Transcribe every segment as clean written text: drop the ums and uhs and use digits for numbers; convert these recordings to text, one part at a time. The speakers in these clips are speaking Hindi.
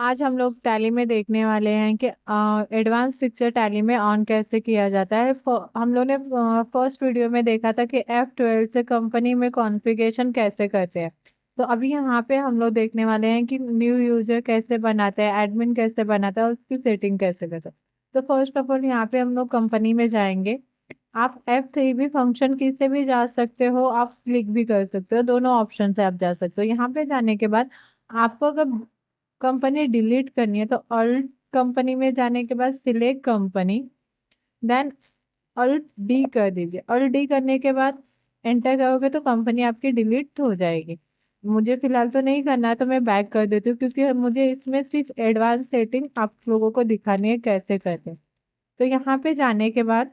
आज हम लोग टैली में देखने वाले हैं कि एडवांस पिक्चर टैली में ऑन कैसे किया जाता है। हम लोग ने फर्स्ट वीडियो में देखा था कि F12 से कंपनी में कॉन्फ़िगरेशन कैसे करते हैं। तो अभी यहाँ पे हम लोग देखने वाले हैं कि न्यू यूजर कैसे बनाते हैं, एडमिन कैसे बनाता है, उसकी सेटिंग कैसे करते हैं। तो फर्स्ट ऑफ ऑल यहाँ पे हम लोग कंपनी में जाएंगे। आप F3 भी फंक्शन की से भी जा सकते हो, आप क्लिक भी कर सकते हो, दोनों ऑप्शन से आप जा सकते हो। यहाँ पे जाने के बाद आपको अगर कंपनी डिलीट करनी है तो ऑल्ट कंपनी में जाने के बाद select company, then alt D कर दीजिए। ऑल्ट डी करने के बाद एंटर करोगे तो कंपनी आपकी डिलीट हो जाएगी। मुझे फिलहाल तो नहीं करना है तो मैं बैक कर देती हूँ, क्योंकि मुझे इसमें सिर्फ एडवांस सेटिंग आप लोगों को दिखानी है कैसे करते हैं। तो यहाँ पे जाने के बाद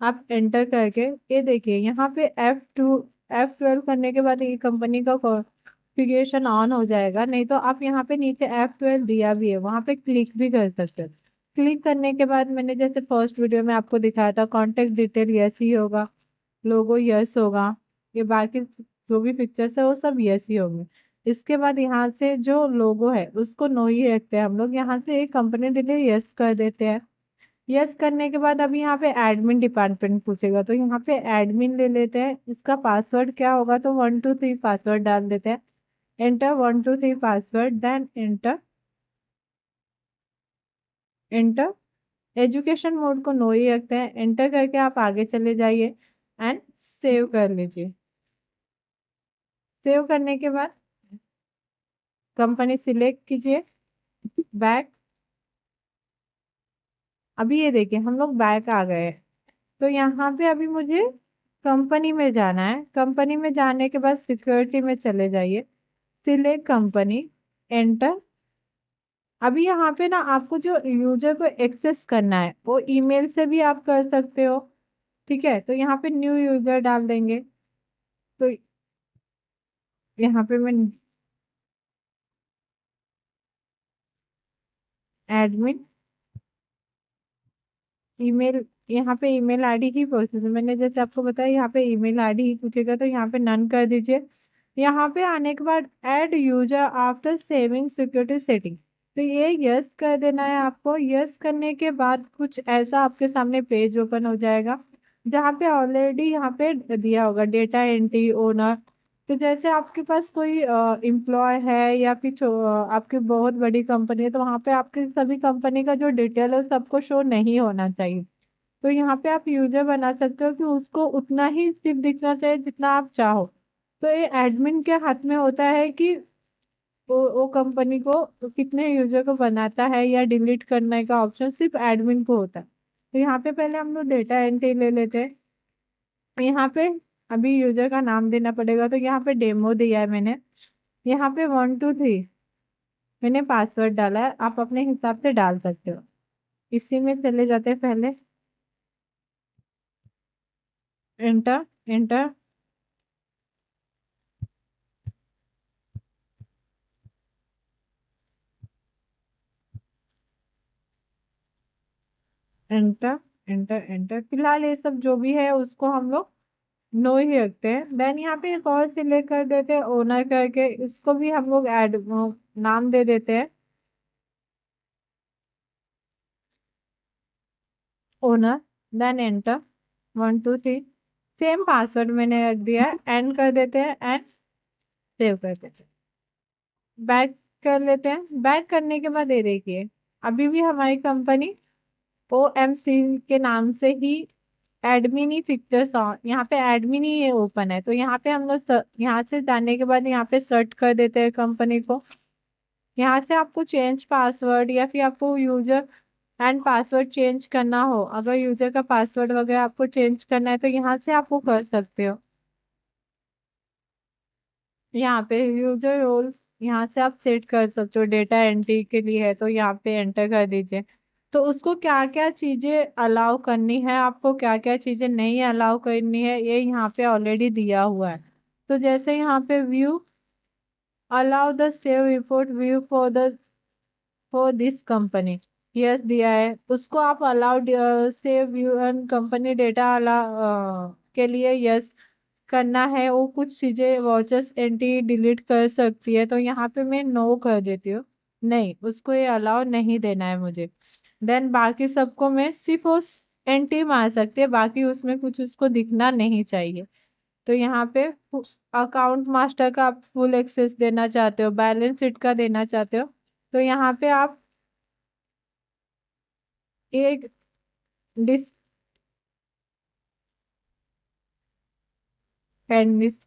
आप एंटर करके ये देखिए, यहाँ पे F12 करने के बाद ये कंपनी का कॉन्फ़िगरेशन ऑन हो जाएगा। नहीं तो आप यहाँ पे नीचे F12 दिया भी है, वहाँ पे क्लिक भी कर सकते हो। क्लिक करने के बाद मैंने जैसे फर्स्ट वीडियो में आपको दिखाया था, कॉन्टेक्ट डिटेल यस ही होगा, लोगो यस होगा, ये बाकी जो भी पिक्चर्स है वो सब यस ही होंगे। इसके बाद यहाँ से जो लोगो है उसको नो ही रखते हैं हम लोग। यहाँ से एक कंपनी डिटेल यस कर देते हैं। यस करने के बाद अभी यहाँ पे एडमिन डिपार्टमेंट पूछेगा, तो यहाँ पे एडमिन ले लेते हैं। इसका पासवर्ड क्या होगा, तो 123 पासवर्ड डाल देते हैं। Enter 123 password, then enter. Enter education mode को नो ही रखते हैं। एंटर करके आप आगे चले जाइए एंड सेव कर लीजिए। सेव करने के बाद कंपनी सिलेक्ट कीजिए, बैक। अभी ये देखिए हम लोग बैक आ गए। तो यहाँ पे अभी मुझे कंपनी में जाना है। कंपनी में जाने के बाद सिक्योरिटी में चले जाइए, सिलेक्ट कंपनी, एंटर। अभी यहाँ पे ना आपको जो यूजर को एक्सेस करना है वो ईमेल से भी आप कर सकते हो। ठीक है, तो यहाँ पे न्यू यूजर डाल देंगे। तो यहाँ पे मैं एडमिन ईमेल, यहाँ पे ईमेल आईडी ही प्रोसेस है। मैंने जैसे आपको बताया यहाँ पे ईमेल आईडी ही पूछेगा, तो यहाँ पे नन कर दीजिए। यहाँ पे आने के बाद add user after saving security setting, तो ये यस कर देना है आपको। यस करने के बाद कुछ ऐसा आपके सामने पेज ओपन हो जाएगा, जहाँ पे ऑलरेडी यहाँ पे दिया होगा डेटा एंट्री ओनर। तो जैसे आपके पास कोई एम्प्लॉय है या फिर आपकी बहुत बड़ी कंपनी है, तो वहाँ पे आपके सभी कंपनी का जो डिटेल है सबको शो नहीं होना चाहिए। तो यहाँ पे आप यूजर बना सकते हो कि उसको उतना ही सिर्फ दिखना चाहिए जितना आप चाहो। तो ये एडमिन के हाथ में होता है कि वो कंपनी को कितने यूजर को बनाता है या डिलीट करने का ऑप्शन सिर्फ एडमिन को होता है। तो यहाँ पे पहले हम लोग डेटा एंट्री ले लेते हैं। यहाँ पे अभी यूजर का नाम देना पड़ेगा, तो यहाँ पे डेमो दिया है मैंने। यहाँ पे 123 मैंने पासवर्ड डाला है, आप अपने हिसाब से डाल सकते हो। इसी में चले जाते हैं पहले, enter. Enter enter enter enter. फिलहाल ये सब जो भी है उसको हम लोग नो ही रखते हैं। देन यहाँ पे एक और सिलेक्ट कर देते हैं ओनर करके, इसको भी हम लोग ऐड नाम दे देते हैं owner. Then enter 123, same password मैंने रख दिया है। एंड कर देते हैं एंड सेव कर देते हैं। बैक कर लेते हैं। बैक करने के बाद ये देखिए अभी भी हमारी कंपनी OMC के नाम से ही एडमिन ही पिक्चर्स, यहाँ पे एडमिन ही ओपन है। तो यहाँ पे हम लोग यहाँ से जाने के बाद यहाँ पे सर्च कर देते हैं कंपनी को। यहाँ से आपको चेंज पासवर्ड या फिर आपको यूजर एंड पासवर्ड चेंज करना हो, अगर यूजर का पासवर्ड वगैरह आपको चेंज करना है तो यहाँ से आपको कर सकते हो। यहाँ पे यूजर रोल्स यहाँ से आप सेट कर सकते हो, डेटा एंट्री के लिए है तो यहाँ पे एंटर कर दीजिए। तो उसको क्या क्या चीजें अलाउ करनी है, आपको क्या क्या चीजें नहीं अलाउ करनी है, ये यहाँ पे ऑलरेडी दिया हुआ है। तो जैसे यहाँ पे view allow the save report view for this company, yes दिया है। उसको आप allowed save view and company data allow के लिए यस करना है। वो कुछ चीजें वॉचेस एंटी डिलीट कर सकती है, तो यहाँ पे मैं नो कर देती हूँ। नहीं, उसको ये अलाउ नहीं देना है मुझे। देन बाकी सबको मैं सिर्फ उस एंटी मार सकती है, बाकी उसमें कुछ उसको दिखना नहीं चाहिए। तो यहाँ पे अकाउंट मास्टर का आप फुल एक्सेस देना चाहते हो, बैलेंस शीट का देना चाहते हो, तो यहाँ पे आप एक डिस एंड डिस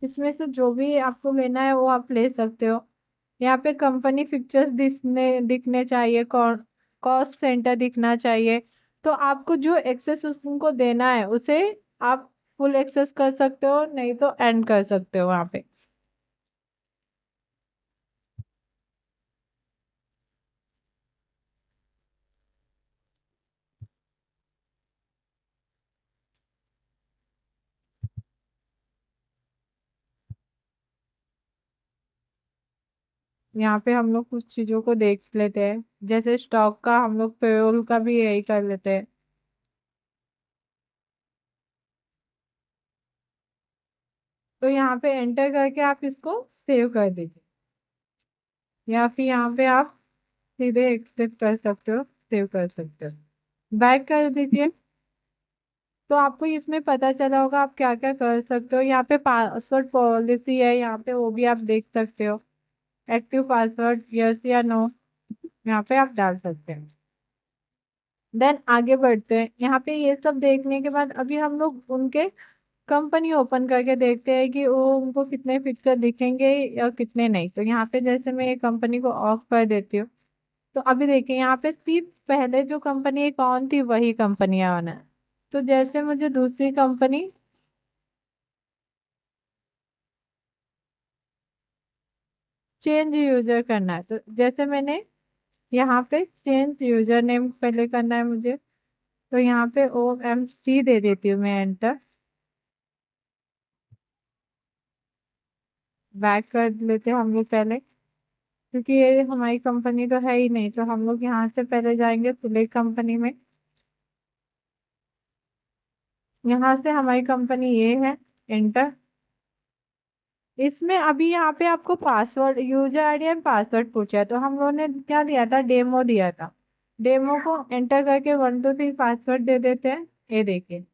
इसमें से जो भी आपको लेना है वो आप ले सकते हो। यहाँ पे कंपनी पिक्चर्स दिखने चाहिए, कॉस्ट सेंटर दिखना चाहिए। तो आपको जो एक्सेस उनको देना है उसे आप फुल एक्सेस कर सकते हो, नहीं तो एंड कर सकते हो वहाँ पे। यहाँ पे हम लोग कुछ चीजों को देख लेते हैं, जैसे स्टॉक का हम लोग पेरोल का भी यही कर लेते हैं। तो यहाँ पे एंटर करके आप इसको सेव कर दीजिए, या फिर यहाँ पे आप सीधे एक्सेप्ट कर सकते हो, सेव कर सकते हो, बैक कर दीजिए। तो आपको इसमें पता चला होगा आप क्या क्या कर सकते हो। यहाँ पे पासवर्ड पॉलिसी है, यहाँ पे वो भी आप देख सकते हो। एक्टिव पासवर्ड यस या नो यहाँ पे आप डाल सकते हैं। देन आगे बढ़ते हैं। यहाँ पे ये सब देखने के बाद अभी हम लोग उनके कंपनी ओपन करके देखते हैं कि वो उनको कितने पिक्चर दिखेंगे या कितने नहीं। तो यहाँ पे जैसे मैं ये कंपनी को ऑफ कर देती हूँ, तो अभी देखिए यहाँ पे सिर्फ पहले जो कंपनी कौन थी वही कंपनियां ऑन है। तो जैसे मुझे दूसरी कंपनी चेंज यूजर करना है, तो जैसे मैंने यहाँ पे चेंज यूजर नेम पहले करना है मुझे, तो यहाँ पे OMC दे देती हूँ मैं, एंटर। बैक कर लेते हैं हम लोग पहले, क्योंकि ये हमारी कंपनी तो है ही नहीं। तो हम लोग यहाँ से पहले जाएंगे सिलेक्ट कंपनी में। यहाँ से हमारी कंपनी ये है, एंटर। इसमें अभी यहाँ पे आपको password, user ID and password पूछा है, तो हम लोगों ने क्या दिया था, डेमो दिया था। डेमो को एंटर करके 1 2 3 पासवर्ड दे देते हैं। ये देखिए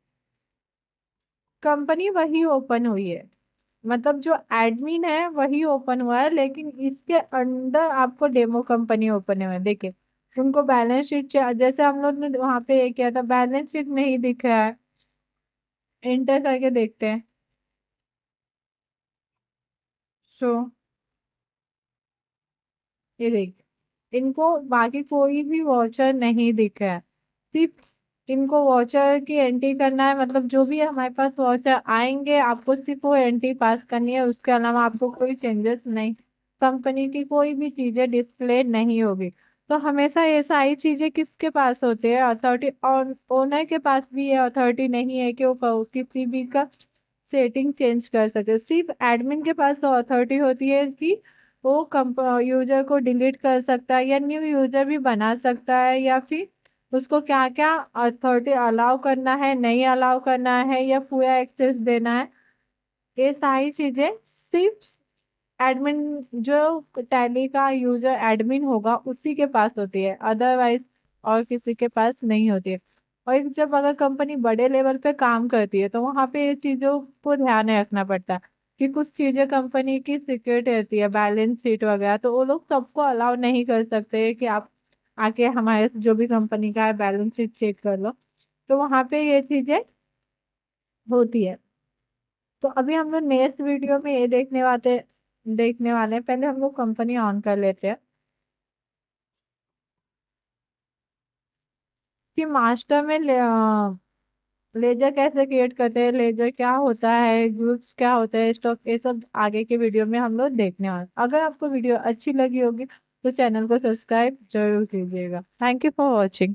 कंपनी वही ओपन हुई है, मतलब जो एडमिन है वही ओपन हुआ है, लेकिन इसके अंदर आपको डेमो कंपनी ओपन हुआ है। देखिए उनको बैलेंस शीट जैसे हम लोग ने वहां पे ये किया था, बैलेंस शीट नहीं दिख रहा है। एंटर करके देखते हैं। सो ये देखिए इनको बाकी कोई भी वॉचर नहीं दिख रहा है, सिर्फ इनको वॉचर की एंट्री करना है। मतलब जो भी हमारे पास वॉचर आएंगे आपको सिर्फ वो एंट्री पास करनी है, उसके अलावा आपको कोई चेंजेस नहीं, कंपनी की कोई भी चीजें डिस्प्ले नहीं होगी। तो हमेशा ये सारी चीजें किसके पास होती है, अथॉरिटी। और ओनर के पास भी ये अथॉरिटी नहीं है कि वो किसी भी का सेटिंग चेंज कर सके। सिर्फ एडमिन के पास अथॉरिटी होती है कि वो यूजर को डिलीट कर सकता है या न्यू यूजर भी बना सकता है, या फिर उसको क्या क्या अथॉरिटी अलाउ करना है, नहीं अलाउ करना है, या पूरा एक्सेस देना है। ये सारी चीजें सिर्फ एडमिन, जो टैली का यूजर एडमिन होगा उसी के पास होती है, अदरवाइज और किसी के पास नहीं होती है। और जब अगर कंपनी बड़े लेवल पे काम करती है तो वहाँ पे ये चीज़ों को ध्यान में रखना पड़ता है कि कुछ चीज़ें कंपनी की सिक्योरिटी रहती है, बैलेंस शीट वगैरह, तो वो लोग सबको अलाउ नहीं कर सकते कि आप आके हमारे जो भी कंपनी का है बैलेंस शीट चेक कर लो। तो वहाँ पे ये चीज़ें होती है। तो अभी हम लोग नेक्स्ट वीडियो में ये देखने वाले हैं। पहले हम लोग कंपनी ऑन कर लेते हैं कि मास्टर में लेजर कैसे क्रिएट करते हैं, लेजर क्या होता है, ग्रुप्स क्या होता है, स्टॉक, ये सब आगे के वीडियो में हम लोग देखने वाले। अगर आपको वीडियो अच्छी लगी होगी तो चैनल को सब्सक्राइब जरूर कीजिएगा। Thank you for watching.